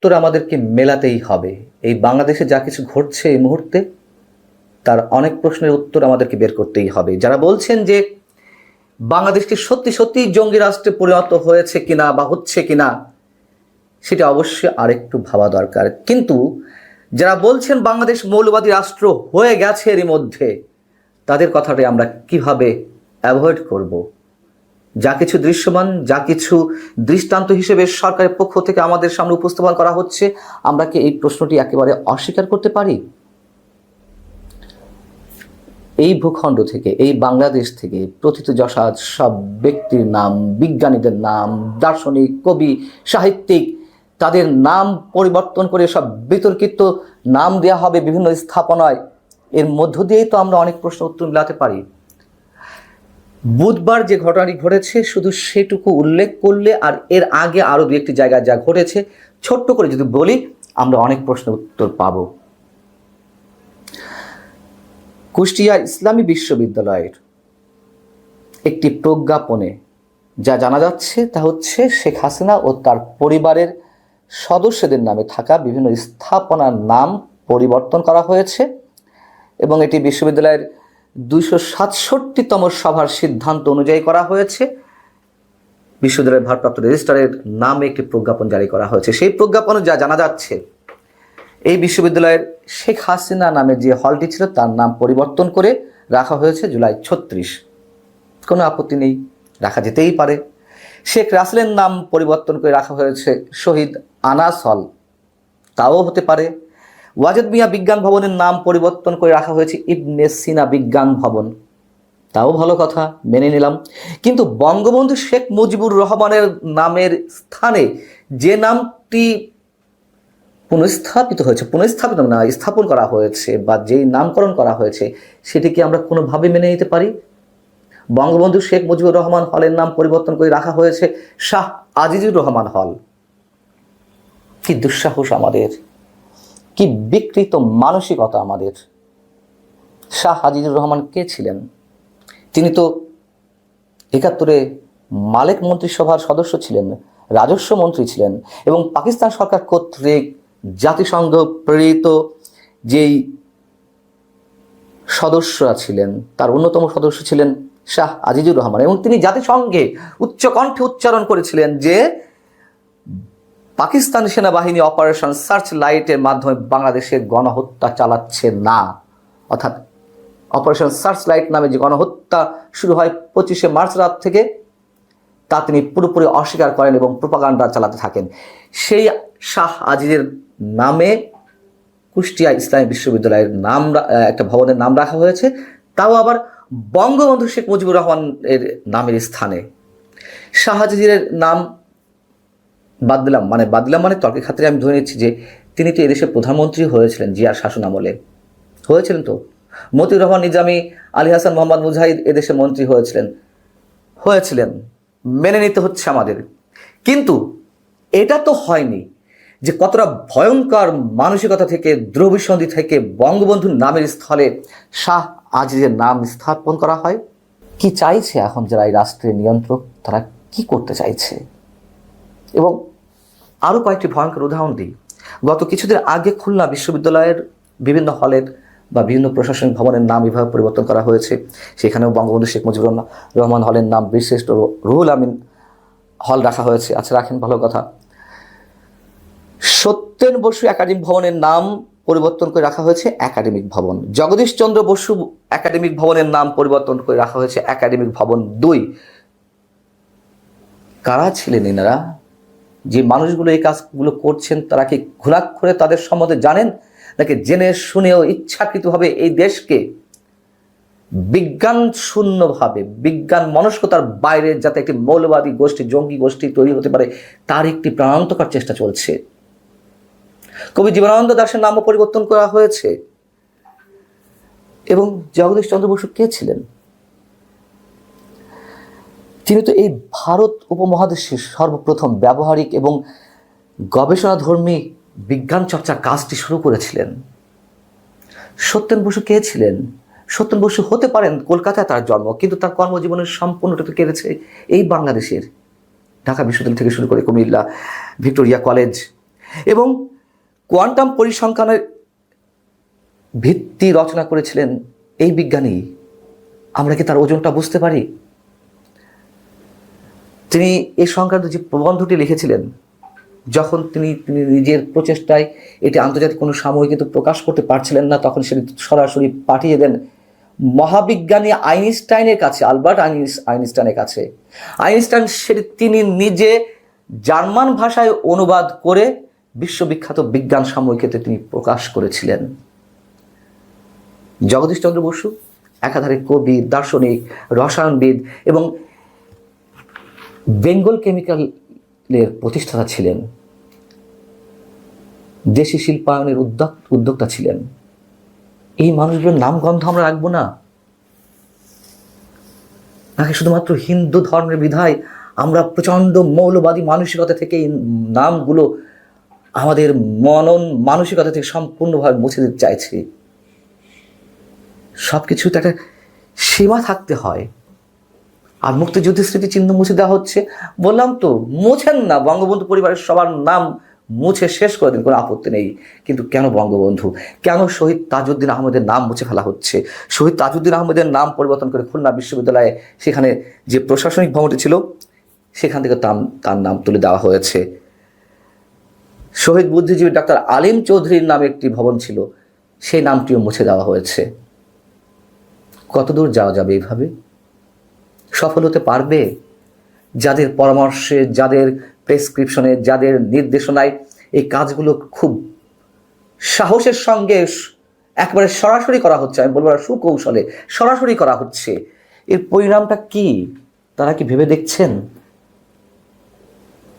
উত্তর আমাদেরকে মেলাতেই হবে। এই বাংলাদেশে যা কিছু ঘটছে এই মুহূর্তে, তার অনেক প্রশ্নের উত্তর আমাদেরকে বের করতেই হবে। যারা বলছেন যে বাংলাদেশকে সত্যি সত্যি জঙ্গি রাষ্ট্রে পরিণত হয়েছে কিনা বা হচ্ছে কিনা, সেটা অবশ্যই আরেকটু ভাবা দরকার। কিন্তু যারা বলছেন বাংলাদেশ মৌলবাদী রাষ্ট্র হয়ে গেছে এরই মধ্যে, তাদের কথাটাই আমরা কিভাবে অ্যাভয়েড করব? যা কিছু দৃশ্যমান, যা কিছু দৃষ্টান্ত হিসেবে সরকারের পক্ষ থেকে আমাদের সামনে উপস্থাপন করা হচ্ছে, আমরা কি এই প্রশ্নটি একেবারে অস্বীকার করতে পারি? এই ভূখণ্ড থেকে, এই বাংলাদেশ থেকে প্রথিতযশা সব ব্যক্তির নাম, বিজ্ঞানীদের নাম, দার্শনিক, কবি, সাহিত্যিক, তাদের নাম পরিবর্তন করে সব বিতর্কিত নাম দেওয়া হবে বিভিন্ন স্থাপনায়। এর মধ্য দিয়েই তো আমরা অনেক প্রশ্ন উত্তর মেলাতে পারি। বুধবার যে ঘটনাটি ঘটেছে শুধু সেটুকু উল্লেখ করলে, আর এর আগে আরও দু একটি জায়গায় যা ঘটেছে ছোট্ট করে যদি বলি, আমরা অনেক প্রশ্ন উত্তর পাব। কুষ্টিয়া ইসলামী বিশ্ববিদ্যালয়ের একটি প্রজ্ঞাপনে যা জানা যাচ্ছে তা হচ্ছে শেখ হাসিনা ও তার পরিবারের সদস্যদের নামে থাকা বিভিন্ন স্থাপনার নাম পরিবর্তন করা হয়েছে এবং এটি বিশ্ববিদ্যালয়ের 267তম সভার সিদ্ধান্ত অনুযায়ী করা হয়েছে। বিশ্ববিদ্যালয়ের ভারপ্রাপ্ত রেজিস্ট্রারের নামে একটি প্রজ্ঞাপন জারি করা হয়েছে। সেই প্রজ্ঞাপনে যা জানা যাচ্ছে, এই বিশ্ববিদ্যালয়ের শেখ হাসিনা নামে যে হলটি ছিল তার নাম পরিবর্তন করে রাখা হয়েছে জুলাই 36। কোনো আপত্তি নেই, রাখা যেতেই পারে। শেখ রাসেলের নাম পরিবর্তন করে রাখা হয়েছে শহীদ আনাস হল, তাও হতে পারে। ওয়াজেদ মিয়া বিজ্ঞান ভবনের নাম পরিবর্তন করে রাখা হয়েছে ইবনে সিনা বিজ্ঞান ভবন, তাও ভালো কথা, মেনে নিলাম। কিন্তু বঙ্গবন্ধু শেখ মুজিবুর রহমানের নামের স্থানে যে নামটি স্থাপন করা হয়েছে বা যেই নামকরণ করা হয়েছে, সেটি কি আমরা কোনোভাবে মেনে নিতে পারি? বঙ্গবন্ধু শেখ মুজিবুর রহমান হলের নাম পরিবর্তন করে রাখা হয়েছে শাহ আজিজুর রহমান হল। কি দুঃসাহস আমাদের, কি বিকৃত মানসিকতা আমাদের! শাহ আজিজুর রহমান কে ছিলেন? তিনি তো 71-এ মালেক মন্ত্রিসভার সদস্য ছিলেন, রাজস্ব মন্ত্রী ছিলেন এবং পাকিস্তান সরকার কর্তৃক জাতিসংঘ প্রেরিত যেই সদস্যরা ছিলেন তার অন্যতম সদস্য ছিলেন শাহ আজিজুর রহমান, এবং তিনি জাতিসংঘে উচ্চকণ্ঠে উচ্চারণ করেছিলেন যে পাকিস্তান সেনাবাহিনী অপারেশন সার্চ লাইটের মাধ্যমে বাংলাদেশে গণহত্যা চালাচ্ছে না। অর্থাৎ অপারেশন সার্চ লাইট নামে যে গণহত্যা শুরু হয় 25শে মার্চ রাত থেকে, তা তিনি পুরোপুরি অস্বীকার করেন এবং প্রোপাগান্ডা চালাতে থাকেন। সেই শাহ আজিজের নামে কুষ্টিয়া ইসলামী বিশ্ববিদ্যালয়ের নাম, একটা ভবনের নাম রাখা হয়েছে, তাও আবার বঙ্গবন্ধু শেখ মুজিবুর রহমানের নামের স্থানে। শাহ আজিজের নাম বাদ দিলাম মানে তর্কের খাতিরে আমি ধরে নিচ্ছি যে তিনি তো এদেশের প্রধানমন্ত্রী হয়েছিলেন জিয়ার শাসন আমলে, হয়েছিলেন তো। মতিউর রহমান নিজামী, আলী হাসান মোহাম্মদ মুজাহিদ এদেশের মন্ত্রী হয়েছিলেন, মেনে নিতে হচ্ছে আমাদের। কিন্তু এটা তো হয়নি যে কতটা ভয়ঙ্কর মানসিকতা থেকে, দ্রবিসন্ধি থেকে বঙ্গবন্ধুর নামের স্থলে শাহ আজিজের নাম স্থাপন করা হয়। কি চাইছে এখন যারা এই রাষ্ট্রের নিয়ন্ত্রক, তারা কি করতে চাইছে? এবং আরও কয়েকটি ভয়ঙ্কর উদাহরণ দিই। গত কিছুদিন আগে খুলনা বিশ্ববিদ্যালয়ের বিভিন্ন হলের বা বিভিন্ন প্রশাসনিক ভবনের নাম এভাবে পরিবর্তন করা হয়েছে। সেখানেও বঙ্গবন্ধু শেখ মুজিবুর রহমান হলের নাম বীরশ্রেষ্ঠ রুহুল আমিন হল রাখা হয়েছে। আচ্ছা, রাখেন, ভালো কথা। সত্যেন বসু একাডেমিক ভবনের নাম পরিবর্তন করে রাখা হয়েছে একাডেমিক ভবন। জগদীশ চন্দ্র বসু একাডেমিক ভবনের নাম পরিবর্তন করে রাখা হয়েছে একাডেমিক ভবন 2। কারা ছিলেন এনারা? যে মানুষগুলো এই কাজগুলো করছেন তারা কি ঘুণাক্ষরে তাদের সম্বন্ধে জানেন, নাকি জেনে শুনেও ইচ্ছাকৃতভাবে এই দেশকে বিজ্ঞান শূন্যভাবে, বিজ্ঞান মনস্কতার বাইরে যাতে একটি মৌলবাদী গোষ্ঠী, জঙ্গি গোষ্ঠী তৈরি হতে পারে, তার একটি প্রাণান্তকর চেষ্টা চলছে। কবি জীবনানন্দ দাশের নামও পরিবর্তন করা হয়েছে। এবং জগদীশ চন্দ্র বসু কে ছিলেন? তিনি তো এই ভারত উপমহাদেশের সর্বপ্রথম ব্যবহারিক এবং গবেষণাধর্মী বিজ্ঞান চর্চার কাজটি শুরু করেছিলেন। সত্যেন বসু কে ছিলেন? সত্যেন বসু হতে পারেন কলকাতায় তার জন্ম, কিন্তু তার কর্মজীবনের সম্পূর্ণটা কেড়েছে এই বাংলাদেশের ঢাকা বিশ্ববিদ্যালয় থেকে শুরু করে কুমিল্লা, ভিক্টোরিয়া কলেজ এবং কোয়ান্টাম পরিসংখ্যানের ভিত্তি রচনা করেছিলেন এই বিজ্ঞানী। আমরা কি তার ওজনটা বুঝতে পারি? তিনি এ সংক্রান্ত যে প্রবন্ধটি লিখেছিলেন, যখন তিনি নিজের প্রচেষ্টায় এটি আন্তর্জাতিক কোনো সাময়িকী কিন্তু প্রকাশ করতে পারছিলেন না, তখন সেটি সরাসরি পাঠিয়ে দেন মহাবিজ্ঞানী আইনস্টাইনের কাছে, আলবার্ট আইনস্টাইনের কাছে। আইনস্টাইন সেটি তিনি নিজে জার্মান ভাষায় অনুবাদ করে বিশ্ববিখ্যাত বিজ্ঞান সাময়িকীতে তিনি প্রকাশ করেছিলেন। জগদীশচন্দ্র বসু একাধারে কবি, দার্শনিক, রসায়নবিদ এবং বেঙ্গল কেমিক্যালের প্রতিষ্ঠাতা ছিলেন, দেশি শিল্পায়নের উদ্যোক্তা ছিলেন। এই মানুষগুলোর নামগন্ধ আমরা রাখবো না? নাকি শুধুমাত্র হিন্দু ধর্মের বিধায় আমরা প্রচণ্ড মৌলবাদী মানসিকতা থেকে এই নামগুলো আমাদের মানসিকতা থেকে সম্পূর্ণভাবে মুছে দিতে চাইছি? সব কিছুতে একটা সীমা থাকতে হয়। আর মুক্তিযুদ্ধের স্মৃতিচিহ্ন মুছে দেওয়া হচ্ছে। বললাম তো, মুছেন না, বঙ্গবন্ধু পরিবারের সবার নাম মুছে শেষ করে দিন, কোনো আপত্তি নেই। কিন্তু কেন বঙ্গবন্ধু, কেন শহীদ তাজউদ্দিন আহমেদের নাম মুছে ফেলা হচ্ছে? শহীদ তাজউদ্দিন আহমেদের নাম পরিবর্তন করে খুলনা বিশ্ববিদ্যালয়ে সেখানে যে প্রশাসনিক ভবনটি ছিল সেখান থেকে তার নাম তুলে দেওয়া হয়েছে। শহীদ বুদ্ধিজীবী ডাক্তার আলিম চৌধুরীর নামে একটি ভবন ছিল, সেই নামটিও মুছে দেওয়া হয়েছে। কতদূর যাওয়া যাবে এইভাবে? সফল হতে পারবে? যাদের পরামর্শে, যাদের প্রেসক্রিপশনে, যাদের নির্দেশনায় এই কাজগুলো খুব সাহসের সঙ্গে একবারে সরাসরি করা হচ্ছে, আমি বলবো সুকৌশলে সরাসরি করা হচ্ছে, এর পরিণামটা কি তারা কি ভেবে দেখছেন?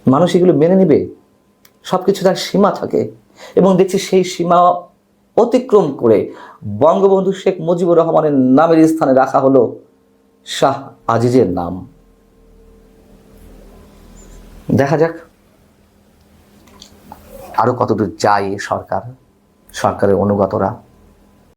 মানুষ এগুলো মেনে নেবে? সব কিছু তার সীমা থাকে, এবং দেখছি সেই সীমা অতিক্রম করে বঙ্গবন্ধু শেখ মুজিবুর রহমানের নামের স্থানে রাখা হলো শাহ আজিজের নাম। দেখা যাক আরো কতদূর যায় সরকারের অনুগতরা।